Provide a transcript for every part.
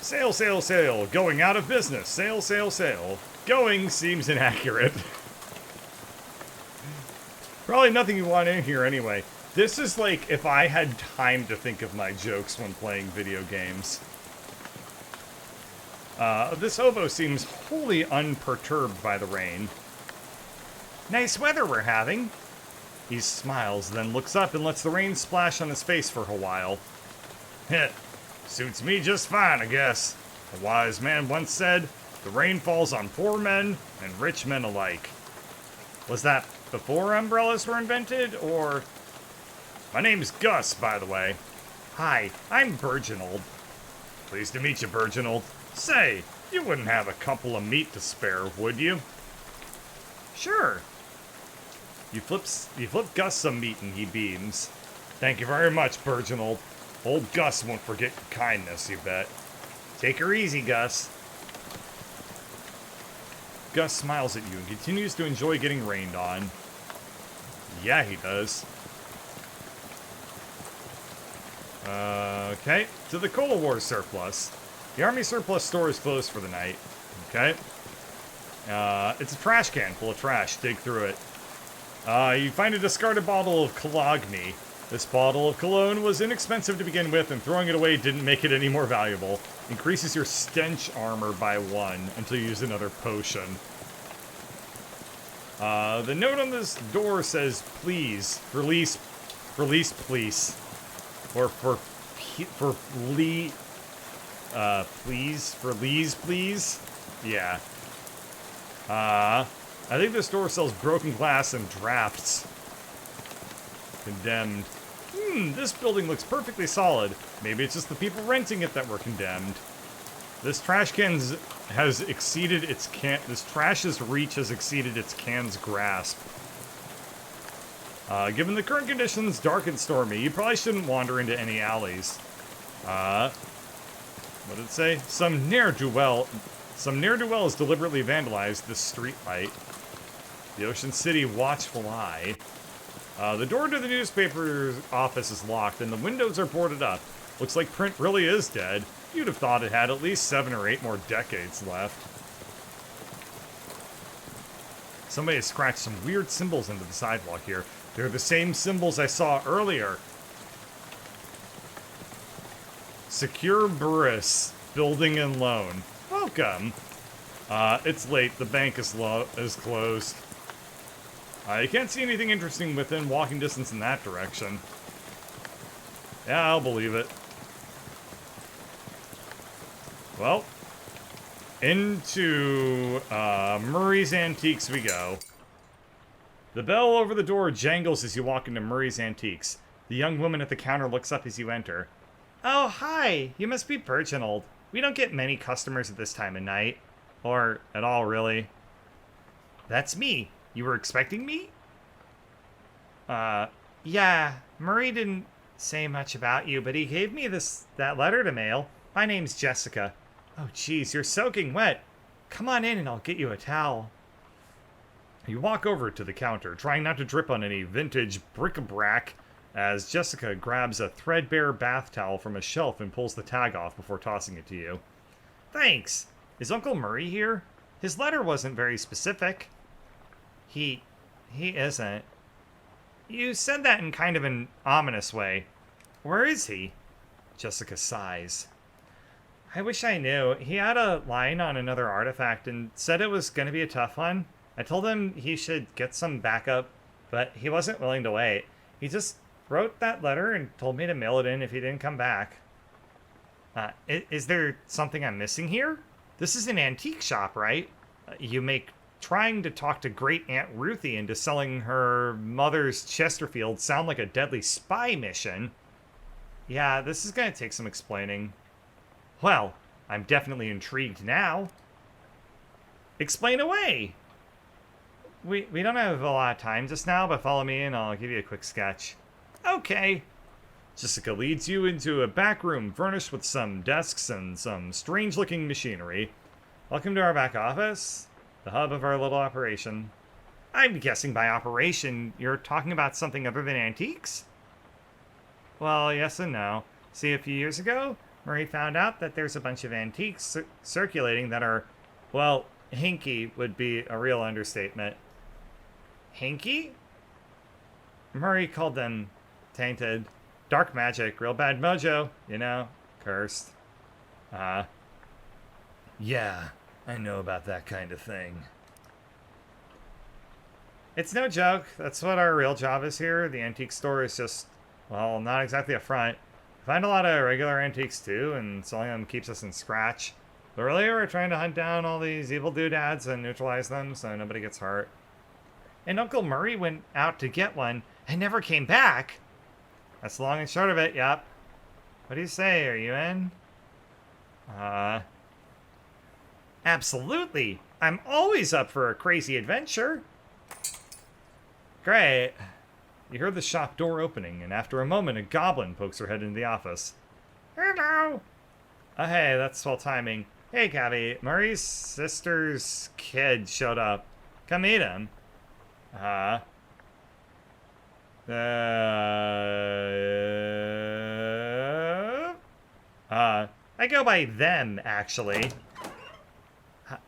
Sail, sail, sail. Going out of business. Sail, sail, sail. Going seems inaccurate. Probably nothing you want in here anyway. This is like if I had time to think of my jokes when playing video games. This hobo seems wholly unperturbed by the rain. Nice weather we're having. He smiles, then looks up and lets the rain splash on his face for a while. Heh, suits me just fine, I guess. A wise man once said, the rain falls on poor men and rich men alike. Was that before umbrellas were invented, or... My name's Gus, by the way. Hi, I'm Burgeonold. Pleased to meet you, Burgeonold. Say, you wouldn't have a couple of meat to spare, would you? Sure. You flip Gus some meat and he beams. Thank you very much, Burgeonold. Old Gus won't forget your kindness, you bet. Take her easy, Gus. Gus smiles at you and continues to enjoy getting rained on. Yeah, he does. Okay, to the Cold War surplus. The Army surplus store is closed for the night. Okay. It's a trash can full of trash. Dig through it. You find a discarded bottle of cologne. This bottle of cologne was inexpensive to begin with, and throwing it away didn't make it any more valuable. Increases your stench armor by 1 until you use another potion. The note on this door says, please, release, please. Or please? Yeah. I think this store sells broken glass and drafts. Condemned. This building looks perfectly solid. Maybe it's just the people renting it that were condemned. This trash's reach has exceeded its can's grasp. Given the current conditions, dark and stormy, you probably shouldn't wander into any alleys. What did it say? Some ne'er-do-well has deliberately vandalized this streetlight. The Ocean City watchful eye. The door to the newspaper office is locked and the windows are boarded up. Looks like print really is dead. You'd have thought it had at least 7 or 8 more decades left. Somebody has scratched some weird symbols into the sidewalk here. They're the same symbols I saw earlier. Secure Burris, building and loan. Welcome. It's late. The bank is closed. You can't see anything interesting within walking distance in that direction. Yeah, I'll believe it. Well, into Murray's Antiques we go. The bell over the door jangles as you walk into Murray's Antiques. The young woman at the counter looks up as you enter. Oh, hi. You must be Burgeonold. We don't get many customers at this time of night. Or at all, really. That's me. You were expecting me? Yeah. Murray didn't say much about you, but he gave me that letter to mail. My name's Jessica. Oh, geez, you're soaking wet. Come on in and I'll get you a towel. You walk over to the counter, trying not to drip on any vintage bric-a-brac, as Jessica grabs a threadbare bath towel from a shelf and pulls the tag off before tossing it to you. Thanks. Is Uncle Murray here? His letter wasn't very specific. He isn't. You said that in kind of an ominous way. Where is he? Jessica sighs. I wish I knew. He had a line on another artifact and said it was going to be a tough one. I told him he should get some backup, but he wasn't willing to wait. He just wrote that letter and told me to mail it in if he didn't come back. Is there something I'm missing here? This is an antique shop, right? You make trying to talk to Great Aunt Ruthie into selling her mother's Chesterfield sound like a deadly spy mission. Yeah, this is going to take some explaining. Well, I'm definitely intrigued now. Explain away! We don't have a lot of time just now, but follow me and I'll give you a quick sketch. Okay. Jessica leads you into a back room furnished with some desks and some strange-looking machinery. Welcome to our back office, the hub of our little operation. I'm guessing by operation, you're talking about something other than antiques? Well, yes and no. See, a few years ago, Murray found out that there's a bunch of antiques circulating that are, well, hinky would be a real understatement. Hinky? Murray called them tainted. Dark magic, real bad mojo, you know, cursed. Yeah, I know about that kind of thing. It's no joke. That's what our real job is here. The antique store is just, well, not exactly a front. We find a lot of regular antiques too, and selling them keeps us in scratch. But really, we're trying to hunt down all these evil doodads and neutralize them so nobody gets hurt. And Uncle Murray went out to get one and never came back. That's the long and short of it, yep. What do you say? Are you in? Absolutely. I'm always up for a crazy adventure. Great. You heard the shop door opening, and after a moment, a goblin pokes her head into the office. Hello. Oh, hey, that's swell timing. Hey, Gabby, Murray's sister's kid showed up. Come meet him. I go by them, actually.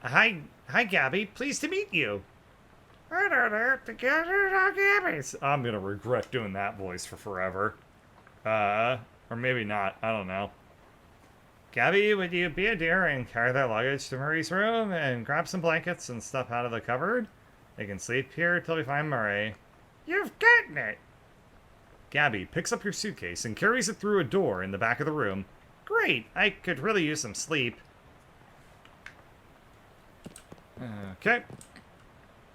Hi, Gabby. Pleased to meet you. I'm gonna regret doing that voice for forever. Or maybe not. I don't know. Gabby, would you be a dear and carry their luggage to Murray's room and grab some blankets and stuff out of the cupboard? They can sleep here till we find Murray. You've gotten it! Gabby picks up your suitcase and carries it through a door in the back of the room. Great! I could really use some sleep. Okay.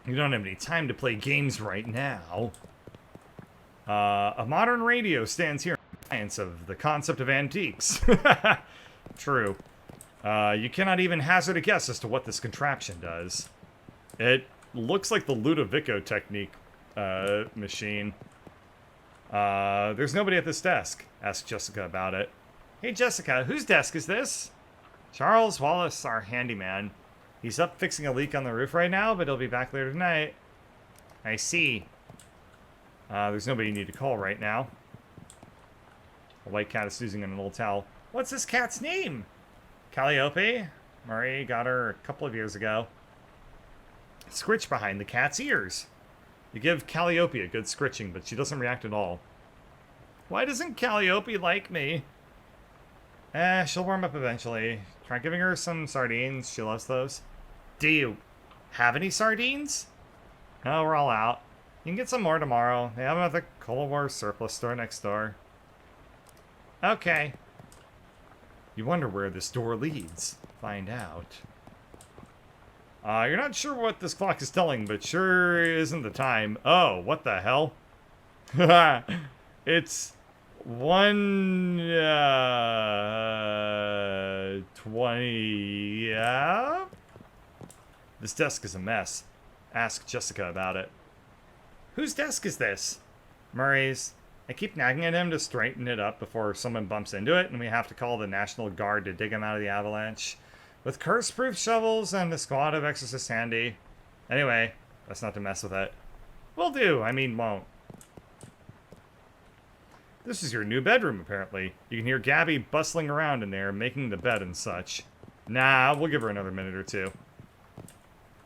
You don't have any time to play games right now. A modern radio stands here in defiance of the concept of antiques. True. You cannot even hazard a guess as to what this contraption does. It looks like the Ludovico technique machine. There's nobody at this desk. Ask Jessica about it. Hey Jessica, whose desk is this? Charles Wallace, our handyman. He's up fixing a leak on the roof right now, but he'll be back later tonight. I see. There's nobody you need to call right now. A white cat is snoozing in an old towel. What's this cat's name? Calliope. Murray got her a couple of years ago. Scritch behind the cat's ears. You give Calliope a good scritching, but she doesn't react at all. Why doesn't Calliope like me? She'll warm up eventually. Try giving her some sardines. She loves those. Do you have any sardines? No, we're all out. You can get some more tomorrow. They have them at the Cold War surplus store next door. Okay. You wonder where this door leads. Find out. You're not sure what this clock is telling, but sure isn't the time. Oh, what the hell? It's 1:20. Yeah? This desk is a mess. Ask Jessica about it. Whose desk is this? Murray's. I keep nagging at him to straighten it up before someone bumps into it, and we have to call the National Guard to dig him out of the avalanche. With curse-proof shovels and a squad of exorcists handy. Anyway, that's not to mess with it. Will do. I mean, won't. This is your new bedroom, apparently. You can hear Gabby bustling around in there, making the bed and such. Nah, we'll give her another minute or two.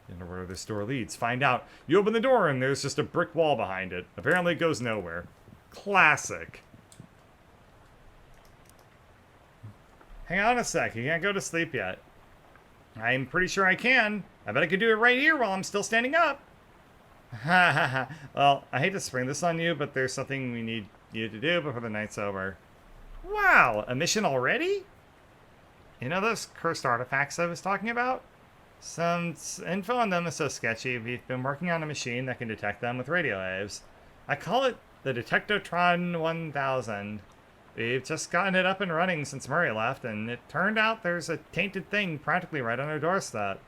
You know where this door leads. Find out. You open the door and there's just a brick wall behind it. Apparently it goes nowhere. Classic. Hang on a sec. You can't go to sleep yet. I'm pretty sure I can. I bet I could do it right here while I'm still standing up. Ha ha ha. Well, I hate to spring this on you, but there's something we need you to do before the night's over. Wow, a mission already? You know those cursed artifacts I was talking about? Some info on them is so sketchy. We've been working on a machine that can detect them with radio waves. I call it the Detectotron 1000. We've just gotten it up and running since Murray left, and it turned out there's a tainted thing practically right on our doorstep.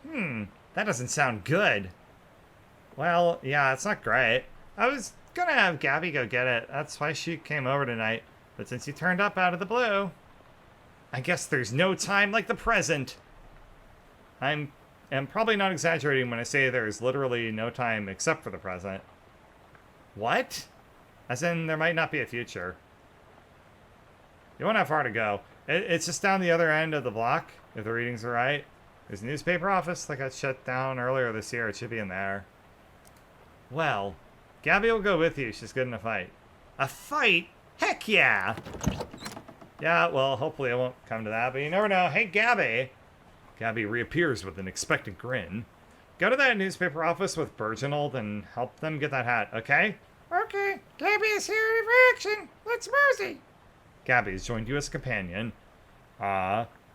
That doesn't sound good. Well, yeah, it's not great. I was gonna have Gabby go get it. That's why she came over tonight. But since you turned up out of the blue, I guess there's no time like the present. I'm probably not exaggerating when I say there's literally no time except for the present. What? As in, there might not be a future. You won't have far to go. It's just down the other end of the block, if the readings are right. There's a newspaper office that got shut down earlier this year. It should be in there. Well, Gabby will go with you. She's good in a fight. A fight? Heck yeah! Yeah, well, hopefully it won't come to that, but you never know. Hey, Gabby! Gabby reappears with an expectant grin. Go to that newspaper office with Burgeonold and help them get that hat, okay? Okay, Gabby is here for action. Let's mosey. Gabby has joined you as a companion.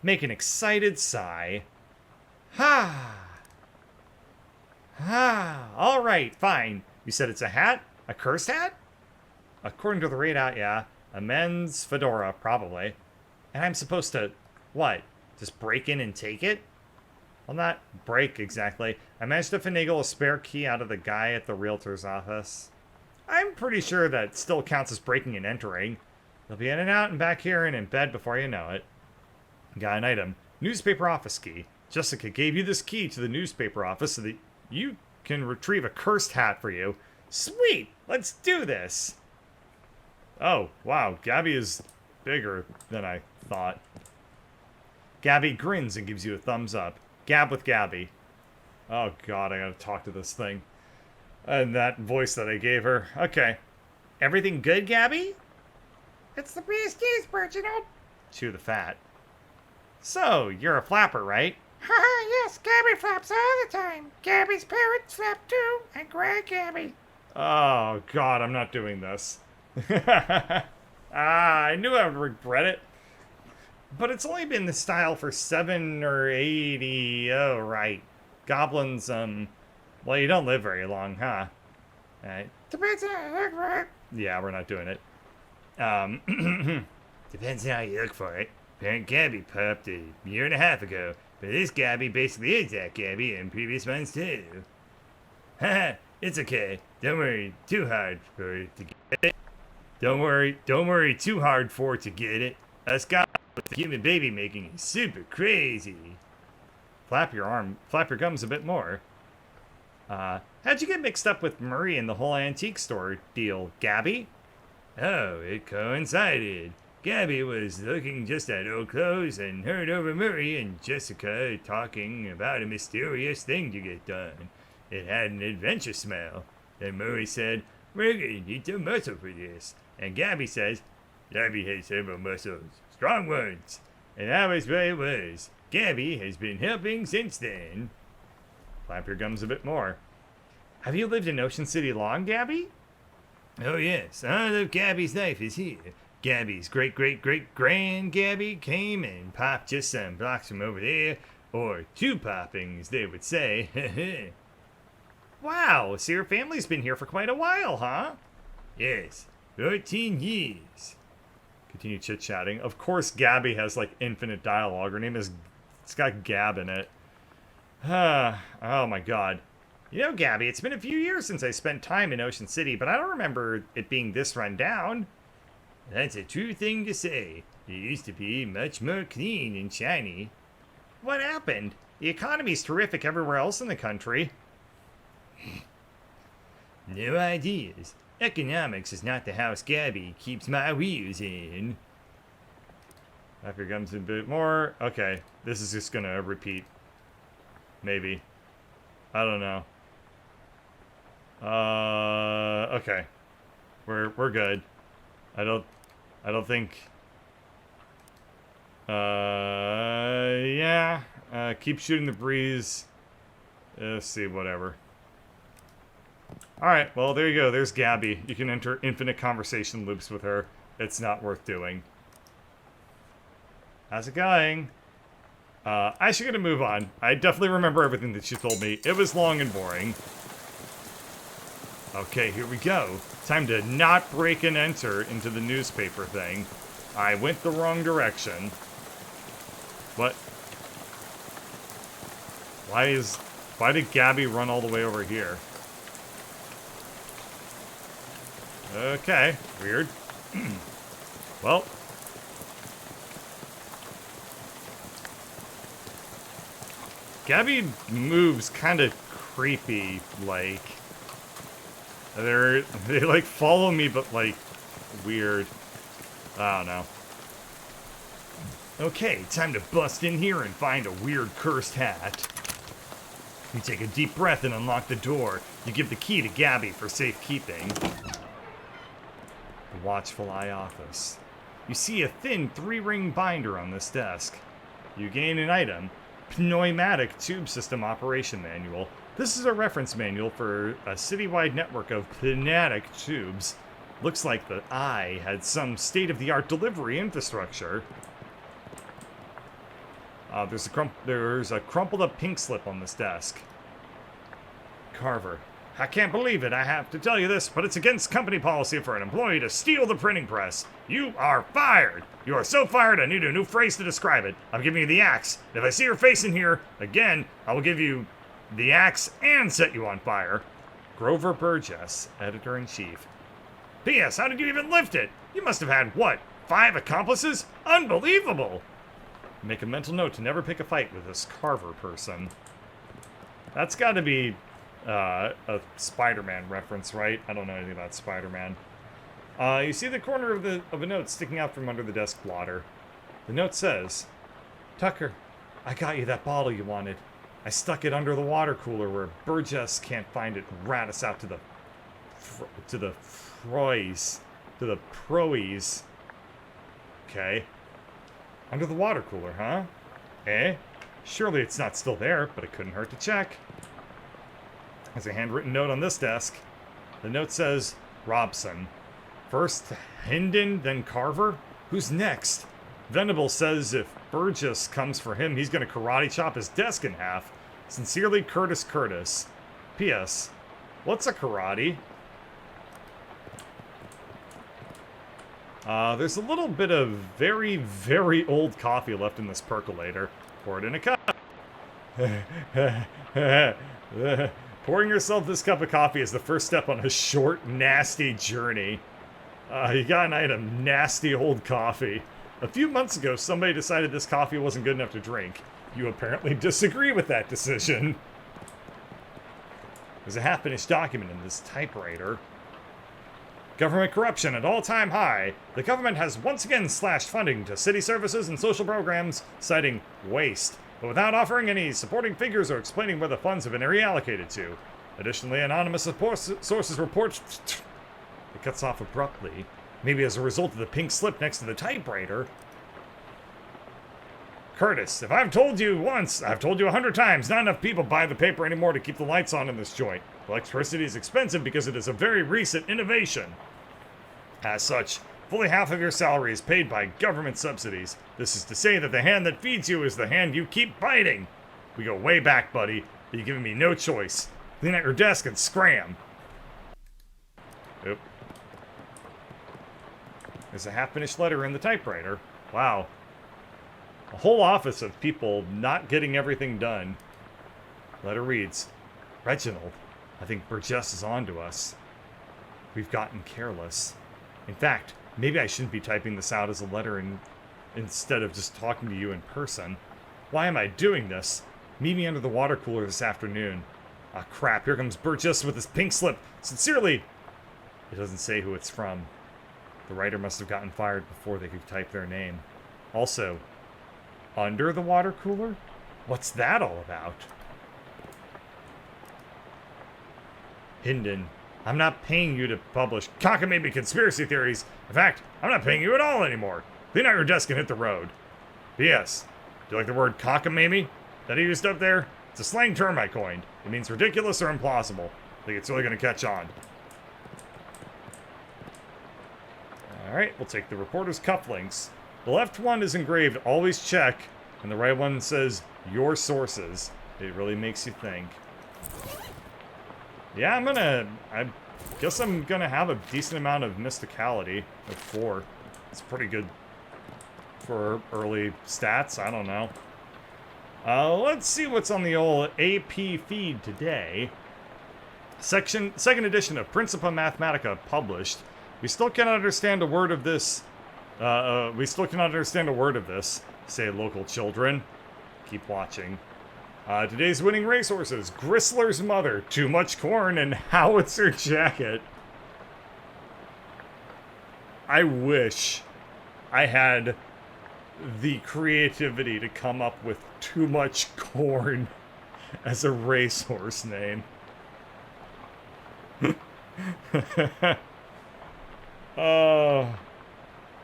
Make an excited sigh. All right, fine. You said it's a hat? A cursed hat? According to the readout, yeah. A men's fedora, probably. And I'm supposed to, what? Just break in and take it? Well, not break exactly. I managed to finagle a spare key out of the guy at the realtor's office. I'm pretty sure that still counts as breaking and entering. They'll be in and out and back here and in bed before you know it. Got an item. Newspaper office key. Jessica gave you this key to the newspaper office so that you can retrieve a cursed hat for you. Sweet! Let's do this! Oh, wow. Gabby is bigger than I thought. Gabby grins and gives you a thumbs up. Gab with Gabby. Oh god, I gotta talk to this thing. And that voice that I gave her. Okay. Everything good, Gabby? It's the BSD's, Burgeonold. Chew the fat. So, you're a flapper, right? Haha, yes, Gabby flaps all the time. Gabby's parents flap too, and Greg Gabby. Oh god, I'm not doing this. I knew I would regret it. But it's only been the style for 7 or 80. Oh, right. Goblins, well, you don't live very long, huh? Depends on how you look for it. Yeah, we're not doing it. Depends on how you look for it. Parent Gabby popped a year and a half ago, but this Gabby basically is that Gabby and previous ones too. Haha, it's okay. Don't worry too hard for it to get it. Don't worry too hard for it to get it. Us Goblins with the human baby making is super crazy. Flap your gums a bit more. How'd you get mixed up with Murray in the whole antique store deal, Gabby? Oh, it coincided. Gabby was looking just at old clothes and heard over Murray and Jessica talking about a mysterious thing to get done. It had an adventure smell. Then Murray said, "We're gonna need some muscle for this." And Gabby says, "Gabby has several muscles, strong ones." And that was what it was. Gabby has been helping since then. Flap your gums a bit more. Have you lived in Ocean City long, Gabby? Oh yes, all of Gabby's life is here. Gabby's great-great-great-grand Gabby came and popped just some blocks from over there, or two poppings, they would say. Wow, so your family's been here for quite a while, huh? Yes, 14 years. Continue chit-chatting. Of course Gabby has, like, infinite dialogue. Her name is... It's got Gab in it. Oh my god. You know, Gabby, it's been a few years since I spent time in Ocean City, but I don't remember it being this run down. That's a true thing to say. It used to be much more clean and shiny. What happened? The economy's terrific everywhere else in the country. No ideas. Economics is not the house Gabby keeps my wheels in. Flap your gums a bit more. Okay, this is just gonna repeat. Maybe. I don't know. Okay. We're good. I don't think. Yeah. Keep shooting the breeze. Let's see, whatever. Alright, well, there you go. There's Gabby. You can enter infinite conversation loops with her. It's not worth doing. How's it going? I should get a move on. I definitely remember everything that she told me. It was long and boring. Okay, here we go. Time to not break and enter into the newspaper thing. I went the wrong direction. What? Why did Gabby run all the way over here? Okay, weird. Well. Gabby moves kind of creepy, like. They like follow me, but like weird. I don't know. Okay, time to bust in here and find a weird cursed hat. You take a deep breath and unlock the door. You give the key to Gabby for safekeeping. The Watchful Eye office. You see a thin 3-ring binder on this desk. You gain an item, Pneumatic Tube System Operation Manual. This is a reference manual for a citywide network of pneumatic tubes. Looks like the Eye had some state-of-the-art delivery infrastructure. There's a crumpled up pink slip on this desk. Carver. I can't believe it. I have to tell you this, but it's against company policy for an employee to steal the printing press. You are fired. You are so fired, I need a new phrase to describe it. I'm giving you the axe. If I see your face in here again, I will give you the axe and set you on fire. Grover Burgess, Editor-in-Chief. P.S. How did you even lift it? You must have had, what, 5 accomplices? Unbelievable! Make a mental note to never pick a fight with this Carver person. That's got to be a Spider-Man reference, right? I don't know anything about Spider-Man. You see the corner of a note sticking out from under the desk blotter. The note says, Tucker, I got you that bottle you wanted. I stuck it under the water cooler where Burgess can't find it and rat us out to the proes. Okay. Under the water cooler, huh? Eh? Surely it's not still there, but it couldn't hurt to check. There's a handwritten note on this desk. The note says, Robson. First Hinden, then Carver? Who's next? Venable says if Burgess comes for him, he's gonna karate chop his desk in half. Sincerely, Curtis. P.S. What's a karate? There's a little bit of very, very old coffee left in this percolator. Pour it in a cup. Pouring yourself this cup of coffee is the first step on a short, nasty journey. You got an item, nasty old coffee. A few months ago, somebody decided this coffee wasn't good enough to drink. You apparently disagree with that decision. There's a half-finished document in this typewriter. Government corruption at all-time high. The government has once again slashed funding to city services and social programs, citing waste, but without offering any supporting figures or explaining where the funds have been reallocated to. Additionally, anonymous sources report... It cuts off abruptly, maybe as a result of the pink slip next to the typewriter. Curtis, if I've told you once, I've told you 100 times, not enough people buy the paper anymore to keep the lights on in this joint. Electricity is expensive because it is a very recent innovation. As such, fully half of your salary is paid by government subsidies. This is to say that the hand that feeds you is the hand you keep biting. We go way back, buddy, but you're giving me no choice. Clean out your desk and scram. Oop. There's a half-finished letter in the typewriter. Wow. A whole office of people not getting everything done. Letter reads, Reginald, I think Burgess is on to us. We've gotten careless. In fact, maybe I shouldn't be typing this out as a letter instead of just talking to you in person. Why am I doing this? Meet me under the water cooler this afternoon. Ah, crap, here comes Burgess with his pink slip. Sincerely. It doesn't say who it's from. The writer must have gotten fired before they could type their name. Also, under the water cooler? What's that all about? Hinden, I'm not paying you to publish cockamamie conspiracy theories. In fact, I'm not paying you at all anymore. Clean out your desk and hit the road. P.S. Do you like the word cockamamie that I used up there? It's a slang term I coined. It means ridiculous or implausible. I think it's really going to catch on. Alright, we'll take the reporter's cufflinks. The left one is engraved, always check, and the right one says, your sources. It really makes you think. Yeah, I guess I'm gonna have a decent amount of mysticality at 4. It's pretty good for early stats, I don't know. Let's see what's on the old AP feed today. Second edition of Principia Mathematica published. We still cannot understand a word of this. Say local children. Keep watching. Today's winning racehorses: Gristler's Mother, Too Much Corn, and Howitzer Jacket. I wish I had the creativity to come up with too much corn as a racehorse name. Oh,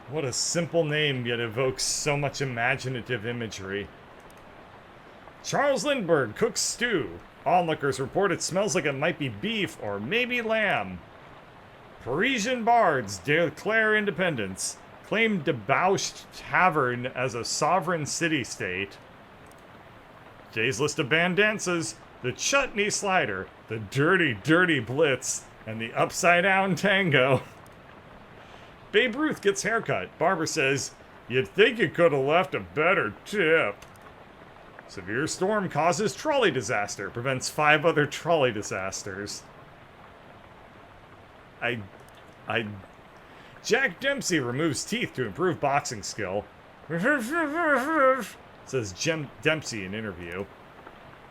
what a simple name, yet evokes so much imaginative imagery. Charles Lindbergh cooks stew. Onlookers report it smells like it might be beef or maybe lamb. Parisian bards declare independence. Claim debauched tavern as a sovereign city-state. Jay's list of band dances. The chutney slider. The dirty, dirty blitz. And the upside-down tango. Babe Ruth gets haircut. Barber says, "You'd think you could have left a better tip." Severe storm causes trolley disaster. Prevents 5 other trolley disasters. Jack Dempsey removes teeth to improve boxing skill. Says Dempsey in interview.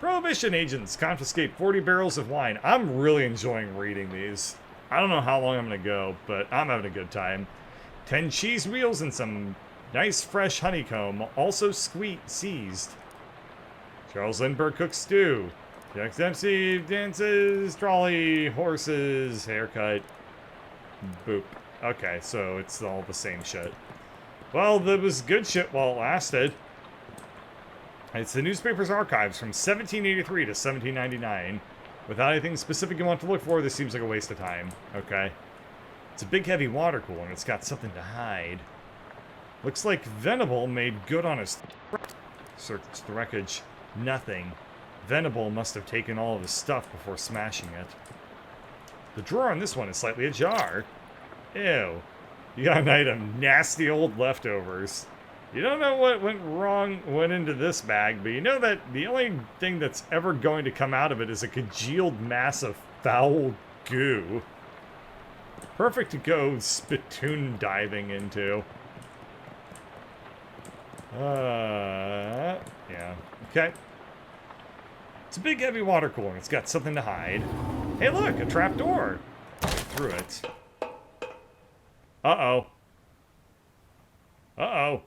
Prohibition agents confiscate 40 barrels of wine. I'm really enjoying reading these. I don't know how long I'm going to go, but I'm having a good time. 10 cheese wheels and some nice fresh honeycomb, also seized. Charles Lindbergh cooks stew. Jack Dempsey dances, trolley, horses, haircut. Boop. Okay, so it's all the same shit. Well, that was good shit while it lasted. It's the newspaper's archives from 1783 to 1799. Without anything specific you want to look for, this seems like a waste of time. Okay. It's a big heavy water cooler and it's got something to hide. Looks like Venable made good on his... Search the wreckage. Nothing. Venable must have taken all of his stuff before smashing it. The drawer on this one is slightly ajar. Ew. You got an item. Nasty old leftovers. You don't know what went into this bag, but you know that the only thing that's ever going to come out of it is a congealed mass of foul goo. Perfect to go spittoon diving into. Yeah. Okay. It's a big heavy water cooler and it's got something to hide. Hey look, a trap door. Through it. Uh-oh. Uh-oh.